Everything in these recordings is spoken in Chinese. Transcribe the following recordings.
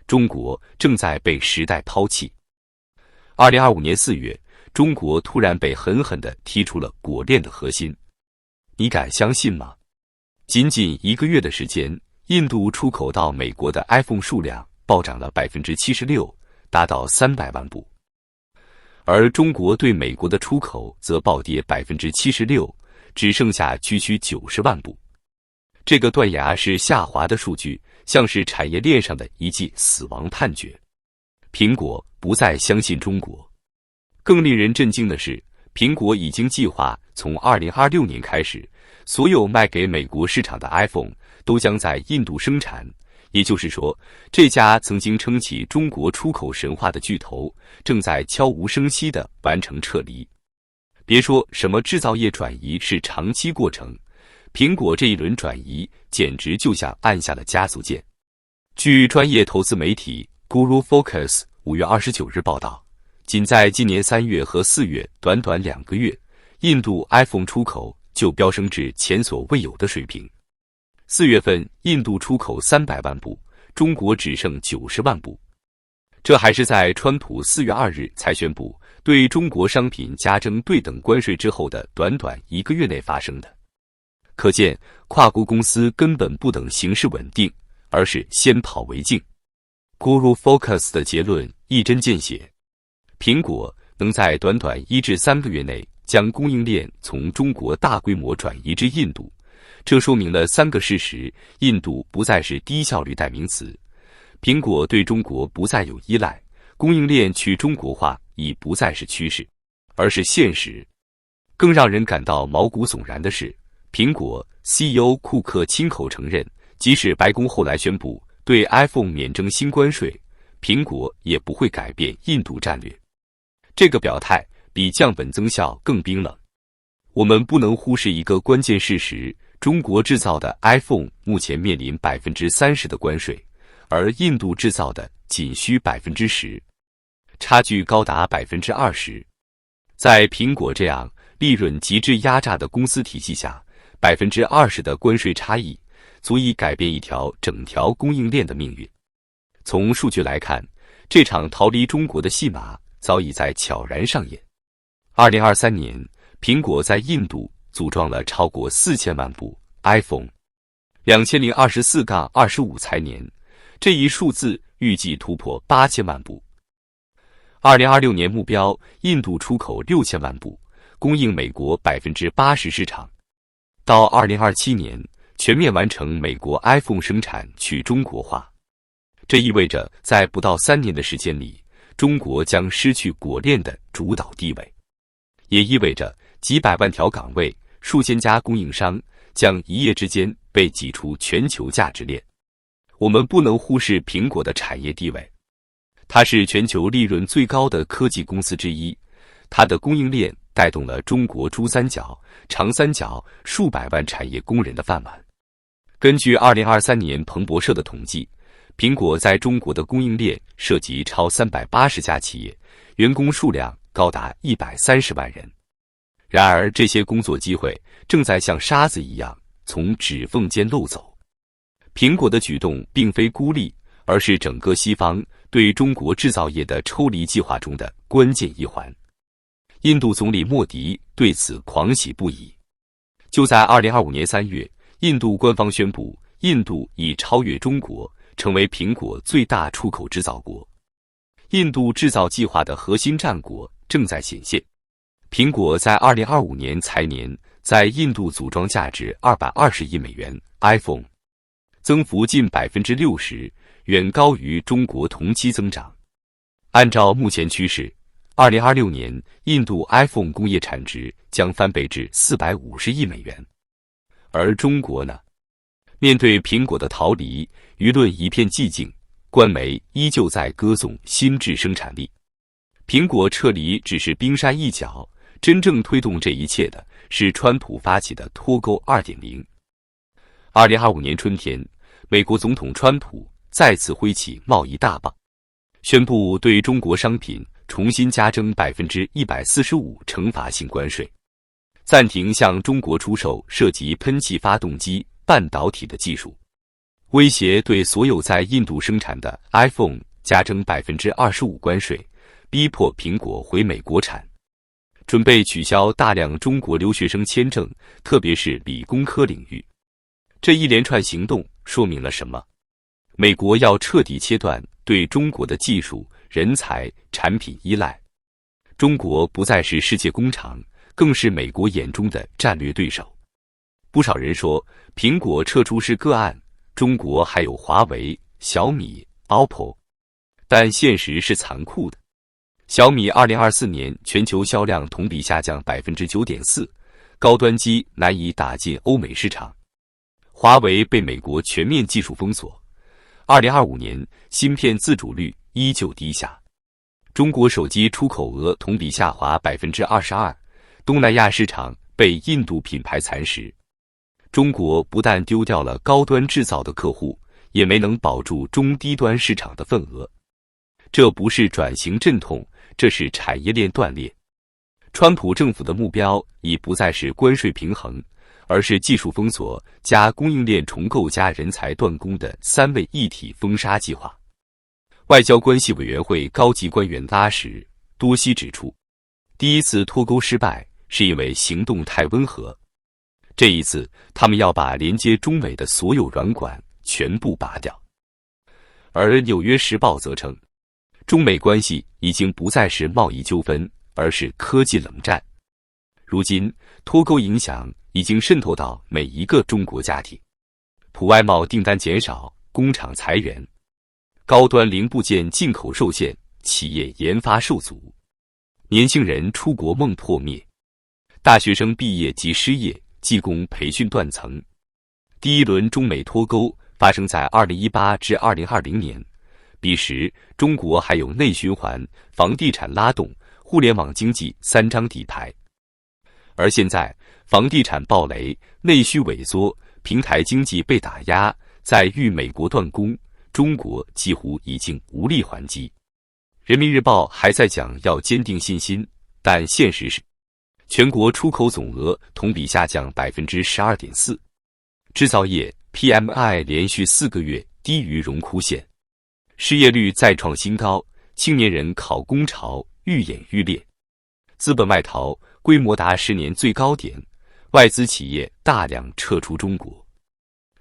中国正在被时代抛弃。2025年4月，中国突然被狠狠地踢出了果链的核心。你敢相信吗？仅仅1个月的时间，印度出口到美国的 iPhone 数量暴涨了 76%， 达到300万部。而中国对美国的出口则暴跌 76%， 只剩下区区90万部。这个断崖式下滑的数据，像是产业链上的一记死亡判决。苹果不再相信中国。更令人震惊的是，苹果已经计划从2026年开始，所有卖给美国市场的 iPhone 都将在印度生产。也就是说，这家曾经撑起中国出口神话的巨头，正在悄无声息地完成撤离。别说什么制造业转移是长期过程，苹果这一轮转移简直就像按下了加速键。据专业投资媒体 Guru Focus 5月29日报道，仅在今年3月和4月短短2个月，印度 iPhone 出口就飙升至前所未有的水平。4月份，印度出口300万部，中国只剩90万部。这还是在川普4月2日才宣布对中国商品加征对等关税之后的短短1个月内发生的。可见，跨国公司根本不等形势稳定，而是先跑为敬。Guru Focus 的结论一针见血。苹果能在短短1至3个月内将供应链从中国大规模转移至印度，这说明了3个事实：印度不再是低效率代名词，苹果对中国不再有依赖，供应链去中国化已不再是趋势，而是现实。更让人感到毛骨悚然的是，苹果 CEO 库克亲口承认，即使白宫后来宣布对 iPhone 免征新关税，苹果也不会改变印度战略。这个表态比降本增效更冰冷。我们不能忽视一个关键事实：中国制造的 iPhone 目前面临 30% 的关税，而印度制造的仅需 10%， 差距高达 20%。在苹果这样利润极致压榨的公司体系下， 20% 的关税差异足以改变整条供应链的命运。从数据来看，这场逃离中国的戏码早已在悄然上演。2023年，苹果在印度组装了超过4000万部 iPhone。2024-25财年，这一数字预计突破8000万部。2026年目标，印度出口6000万部，供应美国 80% 市场。到2027年，全面完成美国 iPhone 生产去中国化。这意味着在不到3年的时间里，中国将失去果链的主导地位，也意味着几百万条岗位、数千家供应商将一夜之间被挤出全球价值链。我们不能忽视苹果的产业地位，它是全球利润最高的科技公司之一，它的供应链带动了中国珠三角、长三角数百万产业工人的饭碗。根据2023年彭博社的统计，苹果在中国的供应链涉及超380家企业，员工数量高达130万人。然而，这些工作机会正在像沙子一样从指缝间漏走。苹果的举动并非孤立，而是整个西方对中国制造业的抽离计划中的关键一环。印度总理莫迪对此狂喜不已。就在2025年3月，印度官方宣布，印度已超越中国，成为苹果最大出口制造国。印度制造计划的核心战果正在显现。苹果在2025年财年在印度组装价值220亿美元 iPhone， 增幅近 60%， 远高于中国同期增长。按照目前趋势，2026年印度 iPhone 工业产值将翻倍至450亿美元。而中国呢？面对苹果的逃离，舆论一片寂静，官媒依旧在歌颂新质生产力。苹果撤离只是冰山一角，真正推动这一切的是川普发起的脱钩 2.0。2025年春天，美国总统川普再次挥起贸易大棒，宣布对中国商品重新加征 145% 惩罚性关税，暂停向中国出售涉及喷气发动机、半导体的技术。威胁对所有在印度生产的 iPhone 加征25%关税，逼迫苹果回美国产，准备取消大量中国留学生签证，特别是理工科领域。这一连串行动说明了什么？美国要彻底切断对中国的技术、人才、产品依赖。中国不再是世界工厂，更是美国眼中的战略对手。不少人说，苹果撤出是个案，中国还有华为、小米、OPPO， 但现实是残酷的。小米2024年全球销量同比下降 9.4%， 高端机难以打进欧美市场。华为被美国全面技术封锁，2025年芯片自主率依旧低下。中国手机出口额同比下滑 22%， 东南亚市场被印度品牌蚕食。中国不但丢掉了高端制造的客户，也没能保住中低端市场的份额。这不是转型阵痛，这是产业链断裂。川普政府的目标已不再是关税平衡，而是技术封锁加供应链重构加人才断供的三位一体封杀计划。外交关系委员会高级官员拉什多西指出，第一次脱钩失败是因为行动太温和。这一次，他们要把连接中美的所有软管全部拔掉。而《纽约时报》则称，中美关系已经不再是贸易纠纷，而是科技冷战。如今，脱钩影响已经渗透到每一个中国家庭，普外贸订单减少，工厂裁员，高端零部件进口受限，企业研发受阻，年轻人出国梦破灭，大学生毕业即失业，技工培训断层。第一轮中美脱钩发生在2018至2020年，彼时中国还有内循环、房地产拉动、互联网经济三张底牌。而现在，房地产暴雷，内需萎缩，平台经济被打压，在遇美国断供，中国几乎已经无力还击。人民日报还在讲要坚定信心，但现实是，全国出口总额同比下降 12.4%， 制造业 PMI 连续4个月低于荣枯线，失业率再创新高，青年人考公潮愈演愈烈，资本外逃规模达10年最高点，外资企业大量撤出中国。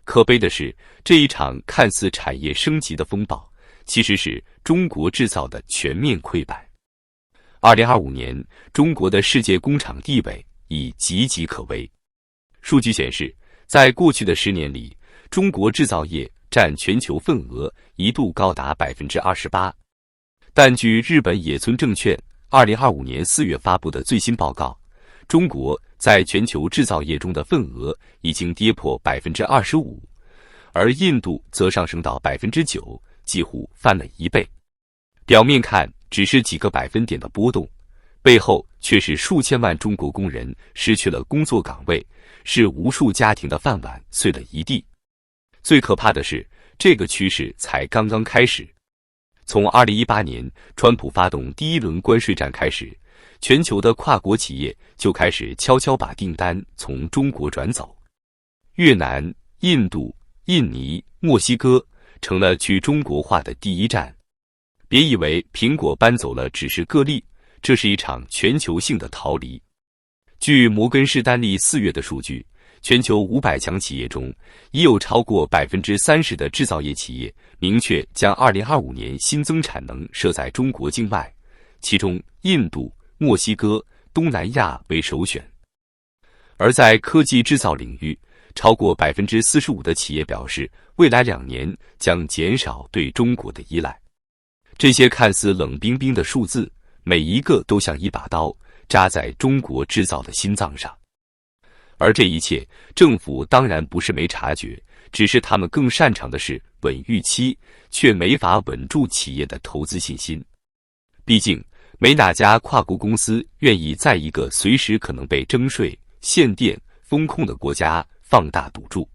可悲的是，这一场看似产业升级的风暴，其实是中国制造的全面溃败。2025年，中国的世界工厂地位已岌岌可危。数据显示，在过去的10年里，中国制造业占全球份额一度高达 28%。但据日本野村证券2025年4月发布的最新报告，中国在全球制造业中的份额已经跌破 25%， 而印度则上升到 9%， 几乎翻了1倍。表面看只是几个百分点的波动，背后却是数千万中国工人失去了工作岗位，是无数家庭的饭碗碎了一地。最可怕的是，这个趋势才刚刚开始。从2018年川普发动第一轮关税战开始，全球的跨国企业就开始悄悄把订单从中国转走。越南、印度、印尼、墨西哥成了去中国化的第一站。别以为苹果搬走了只是个例，这是一场全球性的逃离。据摩根士丹利4月的数据，全球500强企业中，已有超过 30% 的制造业企业明确将2025年新增产能设在中国境外，其中印度、墨西哥、东南亚为首选。而在科技制造领域，超过 45% 的企业表示，未来2年将减少对中国的依赖。这些看似冷冰冰的数字，每一个都像一把刀，扎在中国制造的心脏上。而这一切，政府当然不是没察觉，只是他们更擅长的是稳预期，却没法稳住企业的投资信心。毕竟，没哪家跨国公司愿意在一个随时可能被征税、限电、封控的国家放大赌注。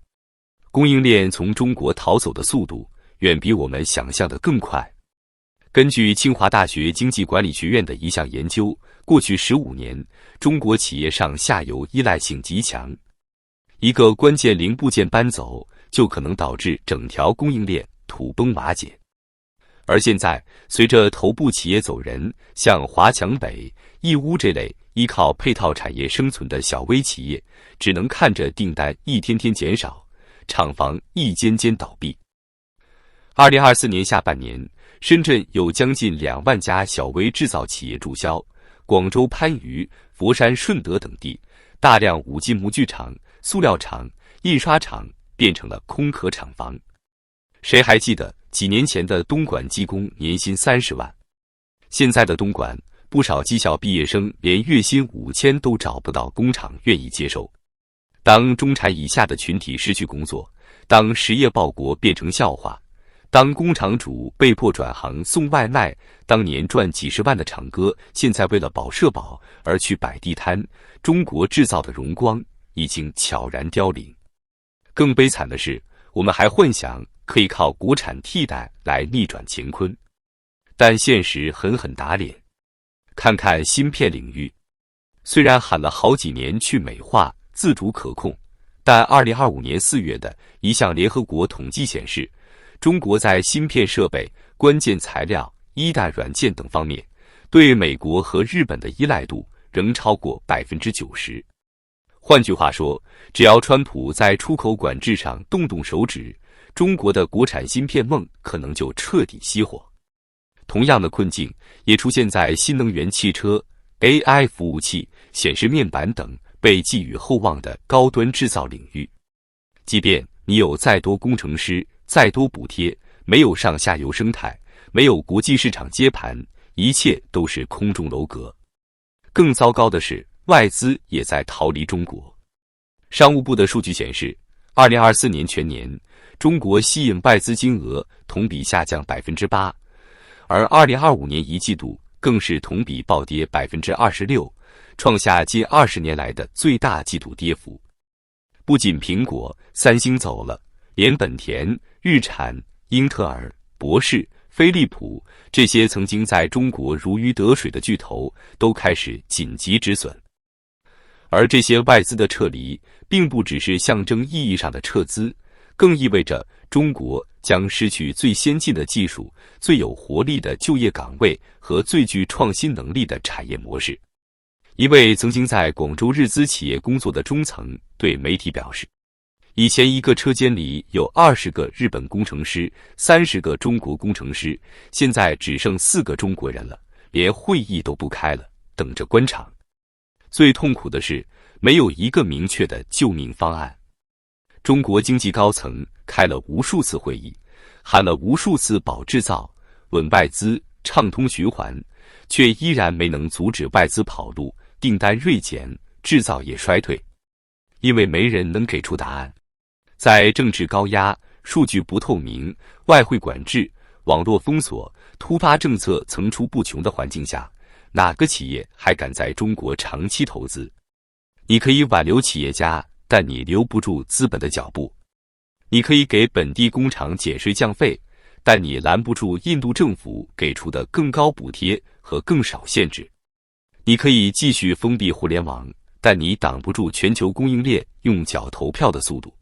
供应链从中国逃走的速度，远比我们想象的更快。根据清华大学经济管理学院的一项研究，过去15年，中国企业上下游依赖性极强。一个关键零部件搬走，就可能导致整条供应链土崩瓦解。而现在，随着头部企业走人，像华强北、义乌这类依靠配套产业生存的小微企业，只能看着订单一天天减少，厂房一间间倒闭。2024年下半年，深圳有将近2万家小微制造企业注销，广州番禺、佛山顺德等地，大量五金模具厂、塑料厂、印刷厂变成了空壳厂房。谁还记得几年前的东莞技工年薪30万？现在的东莞，不少技校毕业生连月薪5000都找不到工厂愿意接受。当中产以下的群体失去工作，当实业报国变成笑话，当工厂主被迫转行送外卖，当年赚几十万的厂哥现在为了保社保而去摆地摊，中国制造的荣光已经悄然凋零。更悲惨的是，我们还幻想可以靠国产替代来逆转乾坤，但现实狠狠打脸。看看芯片领域，虽然喊了好几年去美化、自主可控，但2025年4月的一项联合国统计显示，中国在芯片设备、关键材料、一代软件等方面，对美国和日本的依赖度仍超过90%。换句话说，只要川普在出口管制上动动手指，中国的国产芯片梦可能就彻底熄火。同样的困境也出现在新能源汽车、AI 服务器、显示面板等被寄予厚望的高端制造领域。即便你有再多工程师、再多补贴，没有上下游生态，没有国际市场接盘，一切都是空中楼阁。更糟糕的是，外资也在逃离中国。商务部的数据显示，2024年全年，中国吸引外资金额同比下降8%，而2025年一季度更是同比暴跌26%，创下近20年来的最大季度跌幅。不仅苹果、三星走了，连本田、日产、英特尔、博世、飞利浦这些曾经在中国如鱼得水的巨头都开始紧急止损。而这些外资的撤离，并不只是象征意义上的撤资，更意味着中国将失去最先进的技术、最有活力的就业岗位和最具创新能力的产业模式。一位曾经在广州日资企业工作的中层对媒体表示，以前一个车间里有20个日本工程师、30个中国工程师，现在只剩4个中国人了，连会议都不开了，等着关厂。最痛苦的是，没有一个明确的救命方案。中国经济高层开了无数次会议，喊了无数次保制造、稳外资、畅通循环，却依然没能阻止外资跑路，订单锐减，制造业衰退。因为没人能给出答案。在政治高压、数据不透明、外汇管制、网络封锁、突发政策层出不穷的环境下，哪个企业还敢在中国长期投资？你可以挽留企业家，但你留不住资本的脚步。你可以给本地工厂减税降费，但你拦不住印度政府给出的更高补贴和更少限制。你可以继续封闭互联网，但你挡不住全球供应链用脚投票的速度。